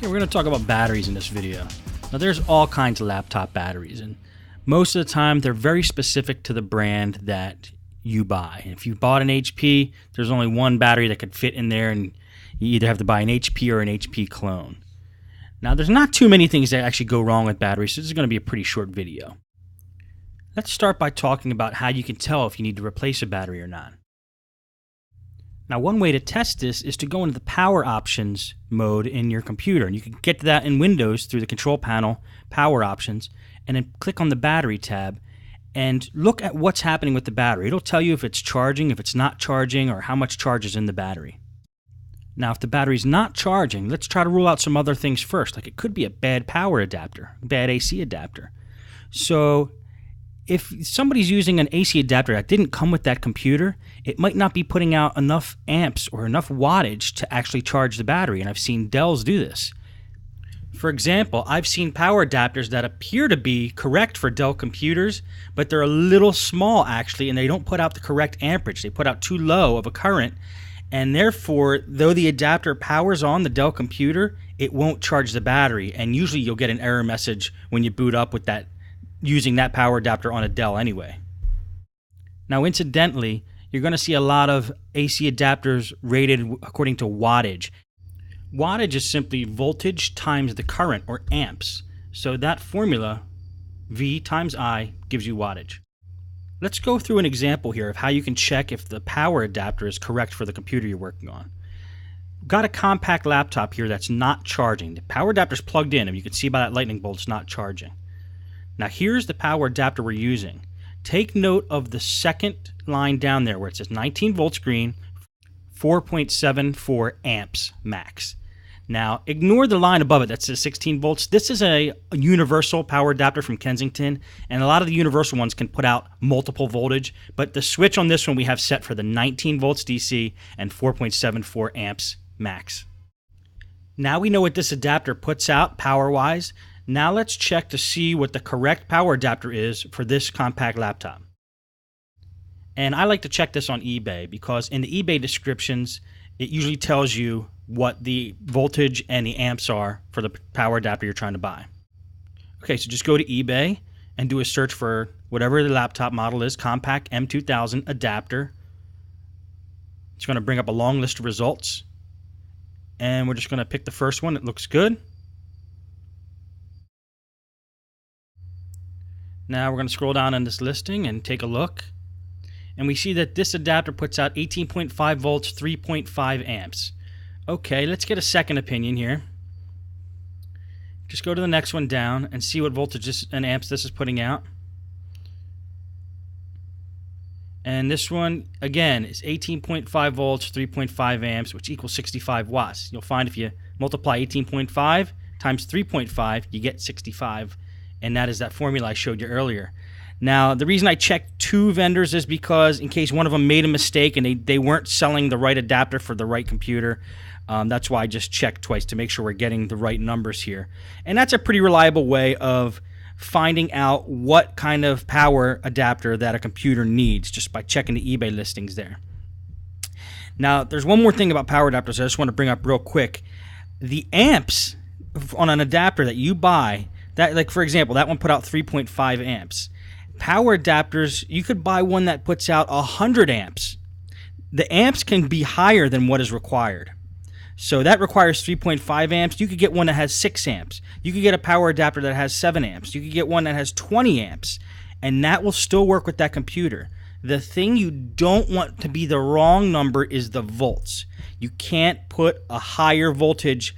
Okay, we're going to talk about batteries in this video. Now there's all kinds of laptop batteries, and most of the time they're very specific to the brand that you buy. If you bought an HP, there's only one battery that could fit in there, and you either have to buy an HP or an HP clone. Now there's not too many things that actually go wrong with batteries, so this is going to be a pretty short video. Let's start by talking about how you can tell if you need to replace a battery or not. Now, one way to test this is to go into the power options mode in your computer. And you can get to that in Windows through the control panel, power options, and then click on the battery tab and look at what's happening with the battery. It'll tell you if it's charging, if it's not charging, or how much charge is in the battery. Now, if the battery's not charging, let's try to rule out some other things first. Like it could be a bad power adapter, bad AC adapter. So if somebody's using an AC adapter that didn't come with that computer, it might not be putting out enough amps or enough wattage to actually charge the battery, and I've seen Dells do this. For example, I've seen power adapters that appear to be correct for Dell computers, but they're a little small actually, and they don't put out the correct amperage. They put out too low of a current, and therefore, though the adapter powers on the Dell computer, it won't charge the battery, and usually you'll get an error message when you boot up with that, using that power adapter on a Dell anyway. Now incidentally, you're going to see a lot of AC adapters rated according to wattage. Wattage is simply voltage times the current, or amps. So that formula, V times I, gives you wattage. Let's go through an example here of how you can check if the power adapter is correct for the computer you're working on. Got a compact laptop here that's not charging. The power adapter's plugged in, and you can see by that lightning bolt it's not charging. Now here's the power adapter we're using. Take note of the second line down there where it says 19 volts green, 4.74 amps max. Now ignore the line above it that says 16 volts. This is a universal power adapter from Kensington, and a lot of the universal ones can put out multiple voltage, but the switch on this one we have set for the 19 volts DC and 4.74 amps max. Now we know what this adapter puts out power-wise. Now let's check to see what the correct power adapter is for this compact laptop. And I like to check this on eBay because in the eBay descriptions, it usually tells you what the voltage and the amps are for the power adapter you're trying to buy. Okay, so just go to eBay and do a search for whatever the laptop model is, compact M2000 adapter. It's going to bring up a long list of results. And we're just going to pick the first one that looks good. Now we're going to scroll down on this listing and take a look. And we see that this adapter puts out 18.5 volts, 3.5 amps. Okay, let's get a second opinion here. Just go to the next one down and see what voltage and amps this is putting out. And this one, again, is 18.5 volts, 3.5 amps, which equals 65 watts. You'll find if you multiply 18.5 times 3.5, you get 65. And that is that formula I showed you earlier. Now, the reason I checked two vendors is because in case one of them made a mistake and they weren't selling the right adapter for the right computer, that's why I just checked twice to make sure we're getting the right numbers here. And that's a pretty reliable way of finding out what kind of power adapter that a computer needs just by checking the eBay listings there. Now, there's one more thing about power adapters I just want to bring up real quick. The amps on an adapter that you buy, that, like for example, that one put out 3.5 amps. Power adapters, you could buy one that puts out 100 amps. The amps can be higher than what is required. So that requires 3.5 amps. You could get one that has 6 amps. You could get a power adapter that has 7 amps. You could get one that has 20 amps. And that will still work with that computer. The thing you don't want to be the wrong number is the volts. You can't put a higher voltage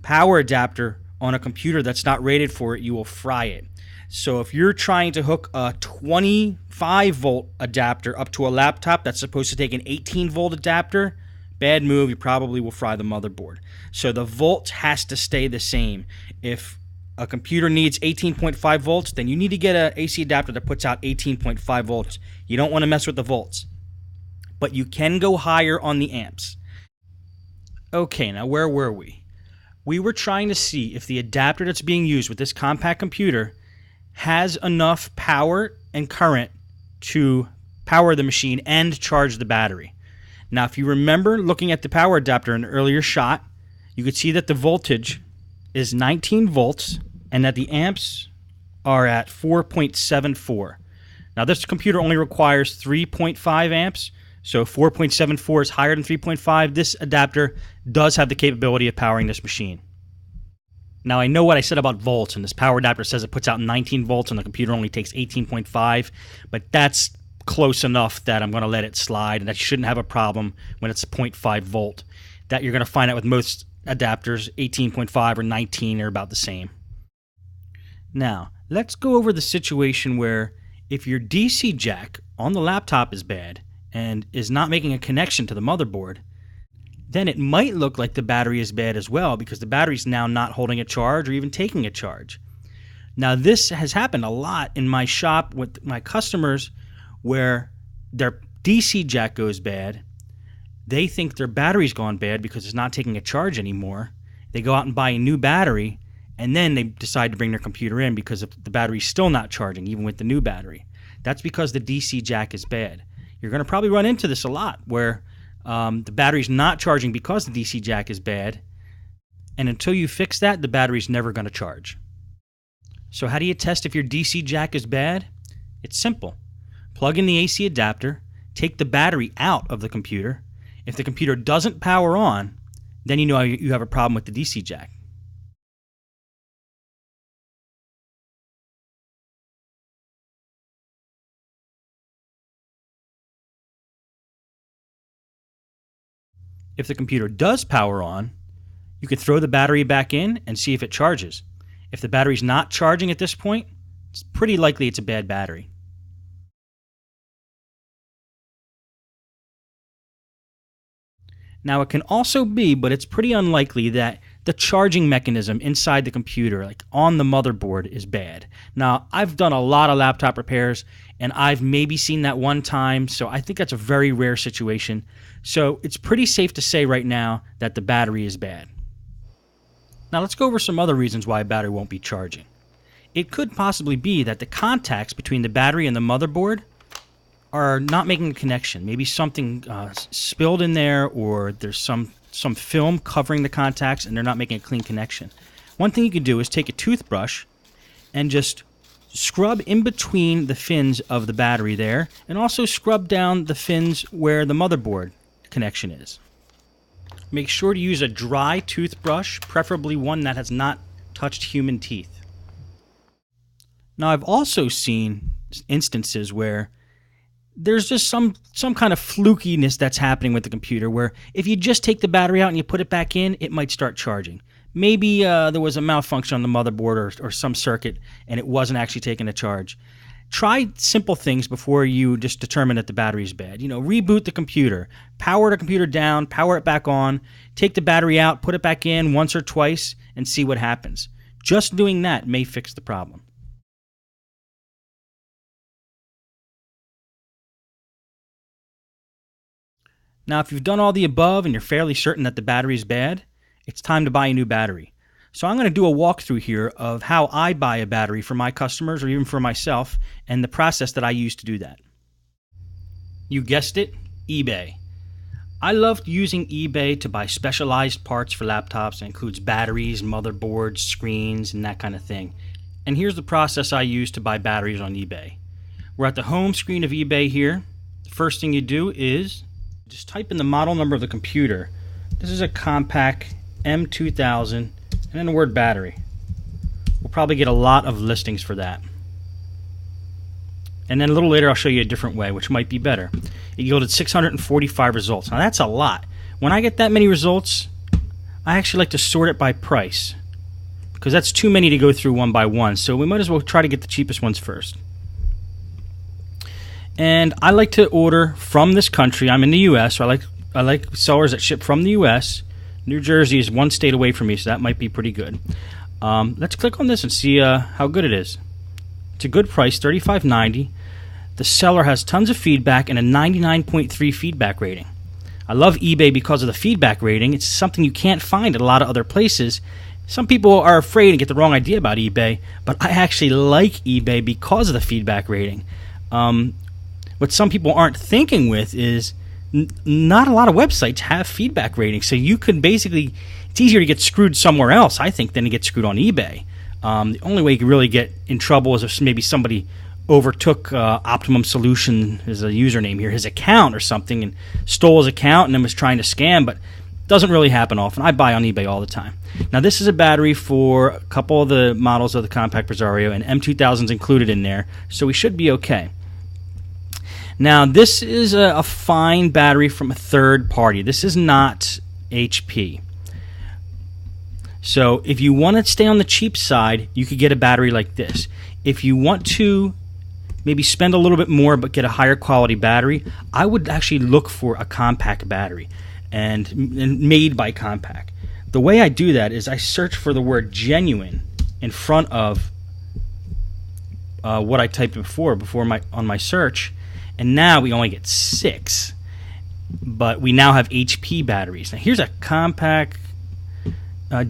power adapter on a computer that's not rated for it. You will fry it. So if you're trying to hook a 25 volt adapter up to a laptop that's supposed to take an 18 volt adapter, bad move. You probably will fry the motherboard. So the volts has to stay the same. If a computer needs 18.5 volts, then you need to get an AC adapter that puts out 18.5 volts. You don't want to mess with the volts. But you can go higher on the amps. Okay, now where were we? We were trying to see if the adapter that's being used with this compact computer has enough power and current to power the machine and charge the battery. Now, if you remember looking at the power adapter in an earlier shot, you could see that the voltage is 19 volts and that the amps are at 4.74. Now this computer only requires 3.5 amps, so 4.74 is higher than 3.5. This adapter does have the capability of powering this machine. Now I know what I said about volts, and this power adapter says it puts out 19 volts and the computer only takes 18.5, but that's close enough that I'm going to let it slide, and that you shouldn't have a problem when it's 0.5 volt. That you're going to find out with most adapters, 18.5 or 19 are about the same. Now, let's go over the situation where if your DC jack on the laptop is bad and is not making a connection to the motherboard, then it might look like the battery is bad as well, because the battery's now not holding a charge or even taking a charge. Now, this has happened a lot in my shop with my customers where their DC jack goes bad. They think their battery's gone bad because it's not taking a charge anymore. They go out and buy a new battery, and then they decide to bring their computer in because the battery's still not charging, even with the new battery. That's because the DC jack is bad. You're going to probably run into this a lot, where the battery's not charging because the DC jack is bad, and until you fix that, the battery's never going to charge. So how do you test if your DC jack is bad? It's simple. Plug in the AC adapter, take the battery out of the computer. If the computer doesn't power on, then you know you have a problem with the DC jack. If the computer does power on, you can throw the battery back in and see if it charges. If the battery's not charging at this point, it's pretty likely it's a bad battery. Now, it can also be, but it's pretty unlikely, that the charging mechanism inside the computer, like on the motherboard, is bad. Now, I've done a lot of laptop repairs, and I've maybe seen that one time, so I think that's a very rare situation. So it's pretty safe to say right now that the battery is bad. Now, let's go over some other reasons why a battery won't be charging. It could possibly be that the contacts between the battery and the motherboard are not making a connection. Maybe something spilled in there, or there's some film covering the contacts and they're not making a clean connection. One thing you can do is take a toothbrush and just scrub in between the fins of the battery there, and also scrub down the fins where the motherboard connection is. Make sure to use a dry toothbrush, preferably one that has not touched human teeth. Now, I've also seen instances where there's just some kind of flukiness that's happening with the computer, where if you just take the battery out and you put it back in, it might start charging. Maybe there was a malfunction on the motherboard or some circuit, and it wasn't actually taking a charge. Try simple things before you just determine that the battery is bad. Reboot the computer, power the computer down, power it back on, take the battery out, put it back in once or twice, and see what happens. Just doing that may fix the problem. Now, if you've done all the above and you're fairly certain that the battery is bad, it's time to buy a new battery. So I'm going to do a walkthrough here of how I buy a battery for my customers or even for myself, and the process that I use to do that. You guessed it, eBay. I love using eBay to buy specialized parts for laptops. It includes batteries, motherboards, screens, and that kind of thing. And here's the process I use to buy batteries on eBay. We're at the home screen of eBay here. The first thing you do is just type in the model number of the computer. This is a Compaq M2000, and then the word battery. We'll probably get a lot of listings for that. And then a little later I'll show you a different way, which might be better. It yielded 645 results. Now that's a lot. When I get that many results, I actually like to sort it by price, because that's too many to go through one by one, so we might as well try to get the cheapest ones first. And I like to order from this country. I'm in the U.S., so I like sellers that ship from the U.S. New Jersey is one state away from me, so that might be pretty good. Let's click on this and see how good it is. It's a good price, $35.90. The seller has tons of feedback and a 99.3 feedback rating. I love eBay because of the feedback rating. It's something you can't find at a lot of other places. Some people are afraid and get the wrong idea about eBay, but I actually like eBay because of the feedback rating. What some people aren't thinking with is not a lot of websites have feedback ratings, so you could basically, it's easier to get screwed somewhere else, I think, than to get screwed on eBay. The only way you could really get in trouble is if maybe somebody overtook Optimum Solution as a username here, his account or something, and stole his account and then was trying to scam, but it doesn't really happen often. I buy on eBay all the time. Now, this is a battery for a couple of the models of the Compact Presario, and M2000's included in there, so we should be okay. Now, this is a fine battery from a third party. This is not HP. So if you want to stay on the cheap side, you could get a battery like this. If you want to maybe spend a little bit more but get a higher quality battery, I would actually look for a Compact battery and made by Compact. The way I do that is I search for the word genuine in front of what I typed before on my search. And now we only get 6, but we now have HP batteries. Now here's a Compact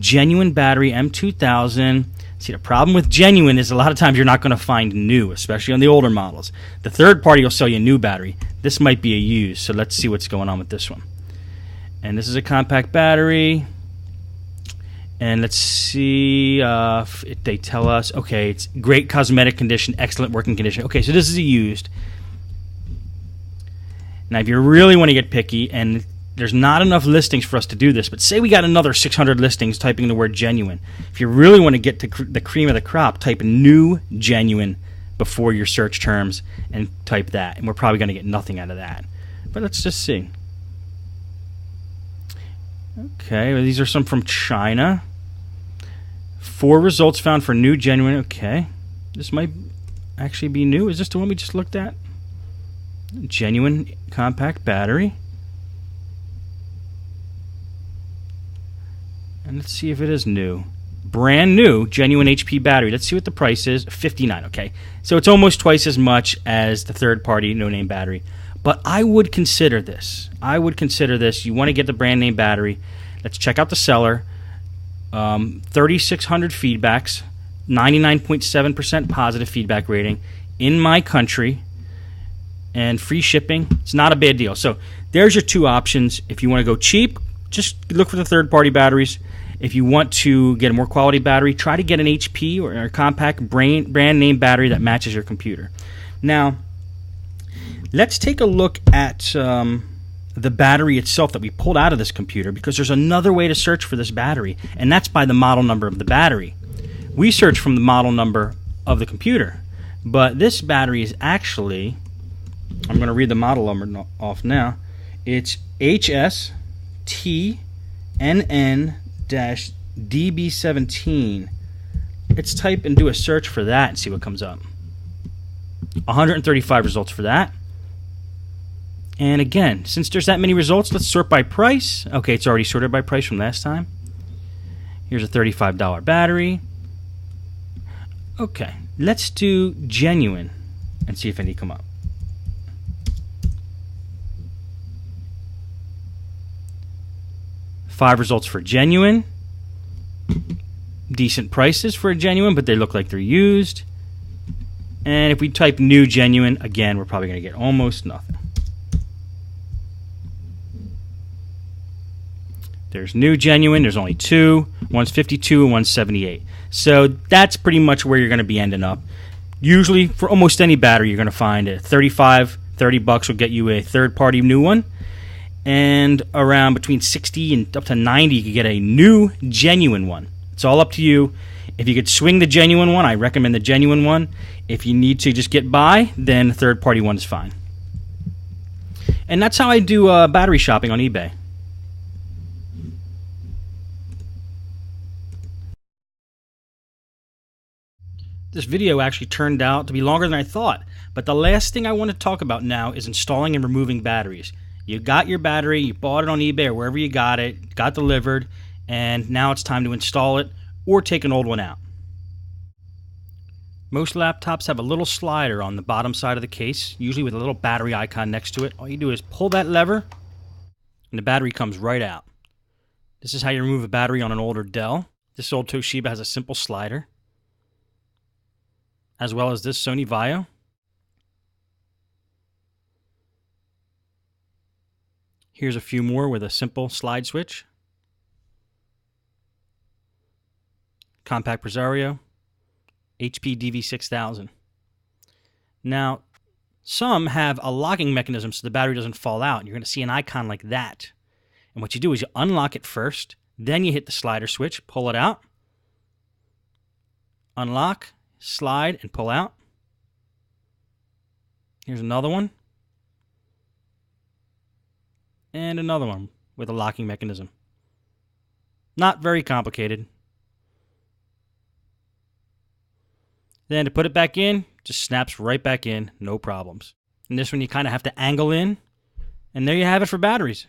genuine battery, M2000. See, the problem with genuine is a lot of times you're not going to find new, especially on the older models. The third party will sell you a new battery. This might be a used, so let's see what's going on with this one. And this is a Compact battery. And let's see if they tell us, okay, it's great cosmetic condition, excellent working condition. Okay, so this is a used. Now, if you really want to get picky, and there's not enough listings for us to do this, but say we got another 600 listings typing the word genuine. If you really want to get to the cream of the crop, type new genuine before your search terms and type that. And we're probably going to get nothing out of that. But let's just see. Okay, well, these are some from China. 4 results found for new genuine. Okay, this might actually be new. Is this the one we just looked at? Genuine Compact battery. And let's see if it is new. Brand new genuine HP battery. Let's see what the price is. $59. Okay, so it's almost twice as much as the third party no name battery. But I would consider this. I would consider this. You want to get the brand name battery. Let's check out the seller. 3,600 feedbacks, 99.7% positive feedback rating in my country, and free shipping. It's not a bad deal. So there's your 2 options. If you want to go cheap, just look for the third-party batteries. If you want to get a more quality battery, try to get an HP or a Compact brand name battery that matches your computer. Now, let's take a look at the battery itself that we pulled out of this computer, because there's another way to search for this battery, and that's by the model number of the battery. We search from the model number of the computer, but this battery is actually, I'm going to read the model number off now. It's HSTNN-DB17. Let's type and do a search for that and see what comes up. 135 results for that. And again, since there's that many results, let's sort by price. Okay, it's already sorted by price from last time. Here's a $35 battery. Okay, let's do genuine and see if any come up. Five results for genuine. Decent prices for a genuine, but they look like they're used. And if we type new genuine, again, we're probably going to get almost nothing. There's new genuine. There's only 2. One's 52 and one's 78. So that's pretty much where you're going to be ending up. Usually, for almost any battery, you're going to find it. $30 bucks will get you a third-party new one. And around between 60 and up to 90, you can get a new genuine one. It's all up to you. If you could swing the genuine one, I recommend the genuine one. If you need to just get by, then the third-party one is fine. And that's how I do battery shopping on eBay. This video actually turned out to be longer than I thought, but the last thing I want to talk about now is installing and removing batteries. You got your battery, you bought it on eBay or wherever you got it, got delivered, and now it's time to install it or take an old one out. Most laptops have a little slider on the bottom side of the case, usually with a little battery icon next to it. All you do is pull that lever, and the battery comes right out. This is how you remove a battery on an older Dell. This old Toshiba has a simple slider, as well as this Sony Vaio. Here's a few more with a simple slide switch. Compact Presario, HP DV6000. Now, some have a locking mechanism so the battery doesn't fall out. You're going to see an icon like that. And what you do is you unlock it first, then you hit the slider switch, pull it out, unlock, slide, and pull out. Here's another one. And another one with a locking mechanism. Not very complicated. Then to put it back in, just snaps right back in, no problems. And this one you kind of have to angle in. And there you have it for batteries.